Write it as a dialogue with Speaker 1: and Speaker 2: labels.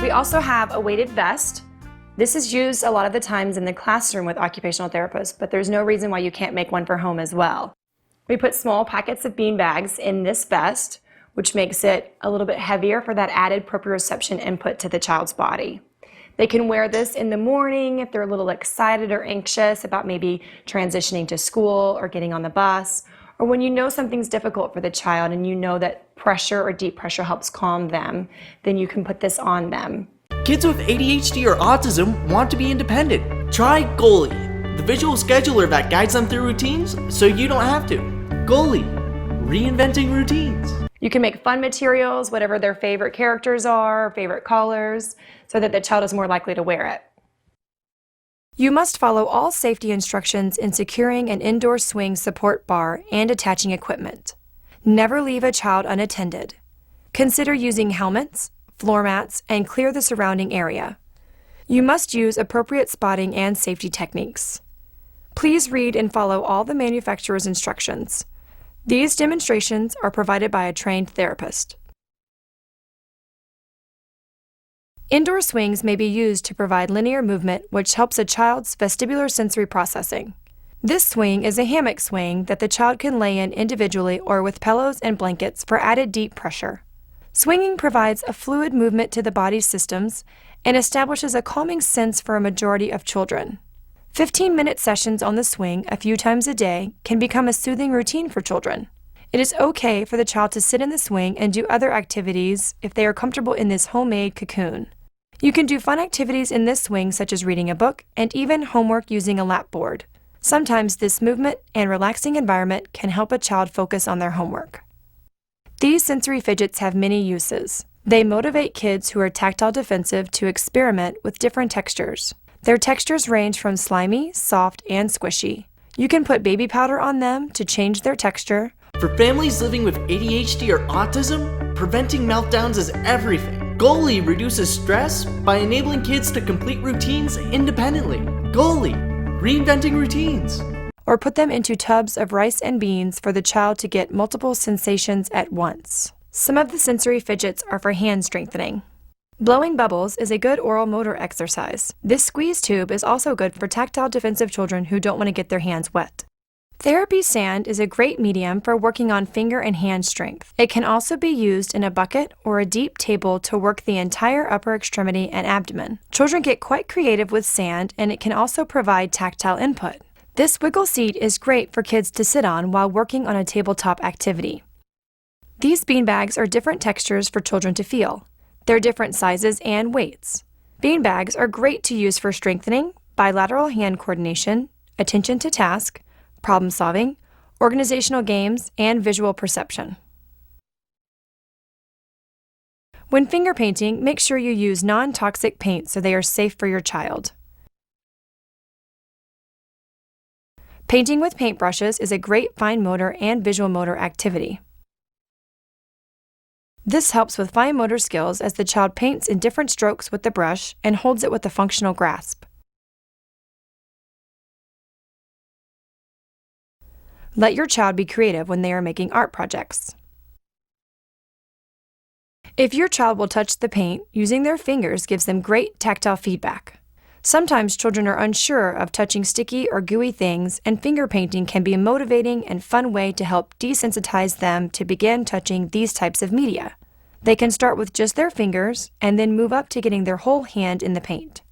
Speaker 1: We also have a weighted vest. This is used a lot of the times in the classroom with occupational therapists, but there's no reason why you can't make one for home as well. We put small packets of beanbags in this vest, which makes it a little bit heavier for that added proprioception input to the child's body. They can wear this in the morning if they're a little excited or anxious about maybe transitioning to school or getting on the bus, or when you know something's difficult for the child and you know that pressure or deep pressure helps calm them, then you can put this on them.
Speaker 2: Kids with ADHD or autism want to be independent. Try Goalie, the visual scheduler that guides them through routines so you don't have to. Goalie, reinventing routines.
Speaker 1: You can make fun materials, whatever their favorite characters are, favorite colors, so that the child is more likely to wear it. You must follow all safety instructions in securing an indoor swing support bar and attaching equipment. Never leave a child unattended. Consider using helmets, floor mats, and clear the surrounding area. You must use appropriate spotting and safety techniques. Please read and follow all the manufacturer's instructions. These demonstrations are provided by a trained therapist. Indoor swings may be used to provide linear movement, which helps a child's vestibular sensory processing. This swing is a hammock swing that the child can lay in individually or with pillows and blankets for added deep pressure. Swinging provides a fluid movement to the body's systems and establishes a calming sense for a majority of children. 15-minute sessions on the swing a few times a day can become a soothing routine for children. It is okay for the child to sit in the swing and do other activities if they are comfortable in this homemade cocoon. You can do fun activities in this swing such as reading a book and even homework using a lap board. Sometimes this movement and relaxing environment can help a child focus on their homework. These sensory fidgets have many uses. They motivate kids who are tactile defensive to experiment with different textures. Their textures range from slimy, soft, and squishy. You can put baby powder on them to change their texture.
Speaker 2: For families living with ADHD or autism, preventing meltdowns is everything. Goalie reduces stress by enabling kids to complete routines independently. Goalie, reinventing routines.
Speaker 1: Or put them into tubs of rice and beans for the child to get multiple sensations at once. Some of the sensory fidgets are for hand strengthening. Blowing bubbles is a good oral motor exercise. This squeeze tube is also good for tactile defensive children who don't want to get their hands wet. Therapy sand is a great medium for working on finger and hand strength. It can also be used in a bucket or a deep table to work the entire upper extremity and abdomen. Children get quite creative with sand, and it can also provide tactile input. This wiggle seat is great for kids to sit on while working on a tabletop activity. These beanbags are different textures for children to feel. They're different sizes and weights. Beanbags are great to use for strengthening, bilateral hand coordination, attention to task, problem solving, organizational games, and visual perception. When finger painting, make sure you use non-toxic paint so they are safe for your child. Painting with paintbrushes is a great fine motor and visual motor activity. This helps with fine motor skills as the child paints in different strokes with the brush and holds it with a functional grasp. Let your child be creative when they are making art projects. If your child will touch the paint, using their fingers gives them great tactile feedback. Sometimes children are unsure of touching sticky or gooey things, and finger painting can be a motivating and fun way to help desensitize them to begin touching these types of media. They can start with just their fingers and then move up to getting their whole hand in the paint.